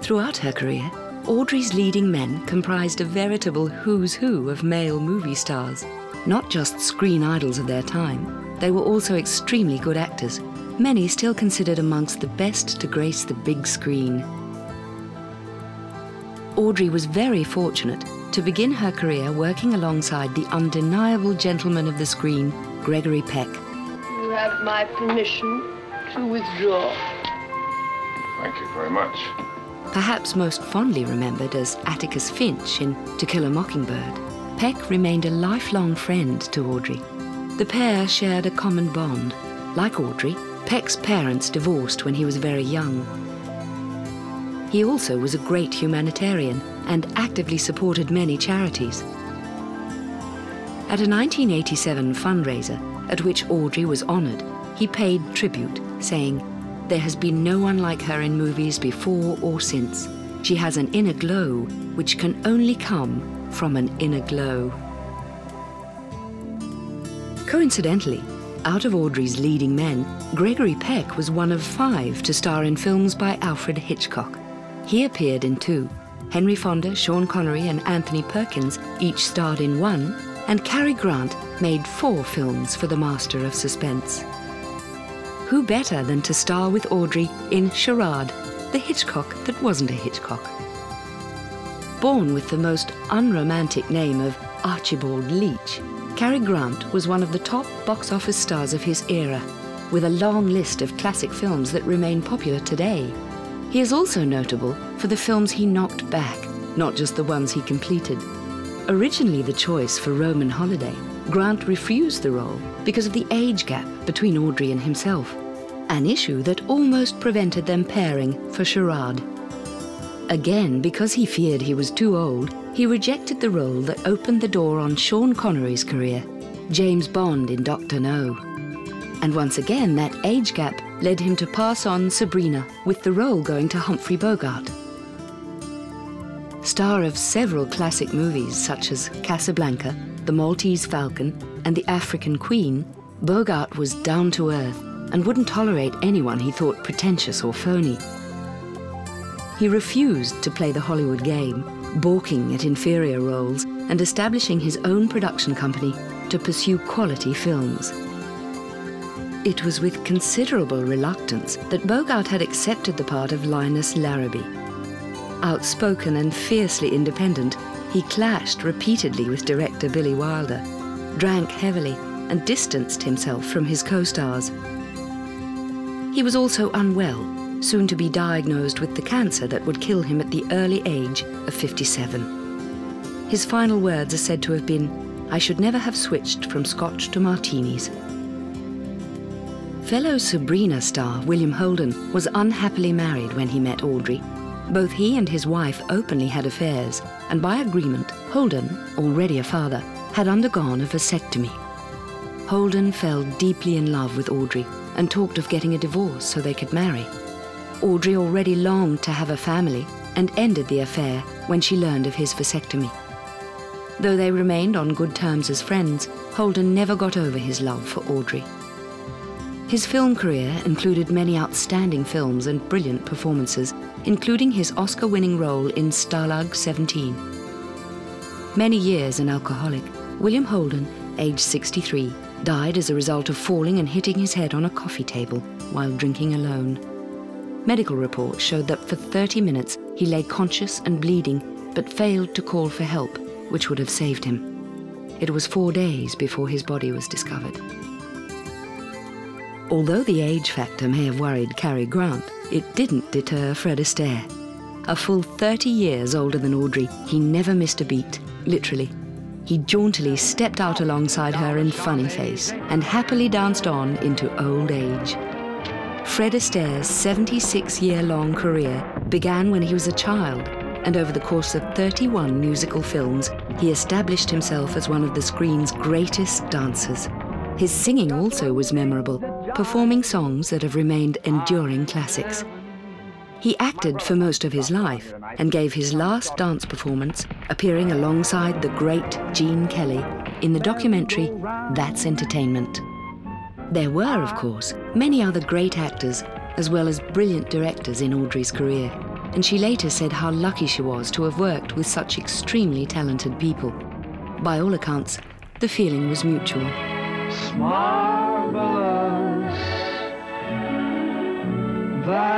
Throughout her career, Audrey's leading men comprised a veritable who's who of male movie stars. Not just screen idols of their time, they were also extremely good actors, many still considered amongst the best to grace the big screen. Audrey was very fortunate to begin her career working alongside the undeniable gentleman of the screen, Gregory Peck. You have my permission to withdraw. Thank you very much. Perhaps most fondly remembered as Atticus Finch in To Kill a Mockingbird, Peck remained a lifelong friend to Audrey. The pair shared a common bond. Like Audrey, Peck's parents divorced when he was very young. He also was a great humanitarian and actively supported many charities. At a 1987 fundraiser, at which Audrey was honoured, he paid tribute, saying, "There has been no one like her in movies before or since. She has an inner glow which can only come from an inner glow." Coincidentally, out of Audrey's leading men, Gregory Peck was one of 5 to star in films by Alfred Hitchcock. He appeared in 2. Henry Fonda, Sean Connery and Anthony Perkins each starred in 1, and Cary Grant made 4 films for the master of suspense. Who better than to star with Audrey in Charade, the Hitchcock that wasn't a Hitchcock? Born with the most unromantic name of Archibald Leach, Cary Grant was one of the top box office stars of his era, with a long list of classic films that remain popular today. He is also notable for the films he knocked back, not just the ones he completed. Originally the choice for Roman Holiday, Grant refused the role because of the age gap between Audrey and himself, an issue that almost prevented them pairing for Charade. Again, because he feared he was too old, he rejected the role that opened the door on Sean Connery's career, James Bond in Dr. No. And once again, that age gap led him to pass on Sabrina, with the role going to Humphrey Bogart. Star of several classic movies such as Casablanca, The Maltese Falcon and The African Queen, Bogart was down to earth and wouldn't tolerate anyone he thought pretentious or phony. He refused to play the Hollywood game, balking at inferior roles and establishing his own production company to pursue quality films. It was with considerable reluctance that Bogart had accepted the part of Linus Larrabee. Outspoken and fiercely independent, he clashed repeatedly with director Billy Wilder, drank heavily and distanced himself from his co-stars. He was also unwell, soon to be diagnosed with the cancer that would kill him at the early age of 57. His final words are said to have been, "I should never have switched from scotch to martinis." Fellow Sabrina star William Holden was unhappily married when he met Audrey. Both he and his wife openly had affairs, and by agreement, Holden, already a father, had undergone a vasectomy. Holden fell deeply in love with Audrey and talked of getting a divorce so they could marry. Audrey already longed to have a family and ended the affair when she learned of his vasectomy. Though they remained on good terms as friends, Holden never got over his love for Audrey. His film career included many outstanding films and brilliant performances, including his Oscar-winning role in Stalag 17. Many years an alcoholic, William Holden, aged 63, died as a result of falling and hitting his head on a coffee table while drinking alone. Medical reports showed that for 30 minutes he lay conscious and bleeding, but failed to call for help, which would have saved him. It was 4 days before his body was discovered. Although the age factor may have worried Cary Grant, it didn't deter Fred Astaire. A full 30 years older than Audrey, he never missed a beat, literally. He jauntily stepped out alongside her in funny face and happily danced on into old age. Fred Astaire's 76-year-long career began when he was a child, and over the course of 31 musical films, he established himself as one of the screen's greatest dancers. His singing also was memorable, performing songs that have remained enduring classics. He acted for most of his life and gave his last dance performance appearing alongside the great Gene Kelly in the documentary That's Entertainment. There were, of course, many other great actors as well as brilliant directors in Audrey's career. and she later said how lucky she was to have worked with such extremely talented people. By all accounts, the feeling was mutual. Marvelous that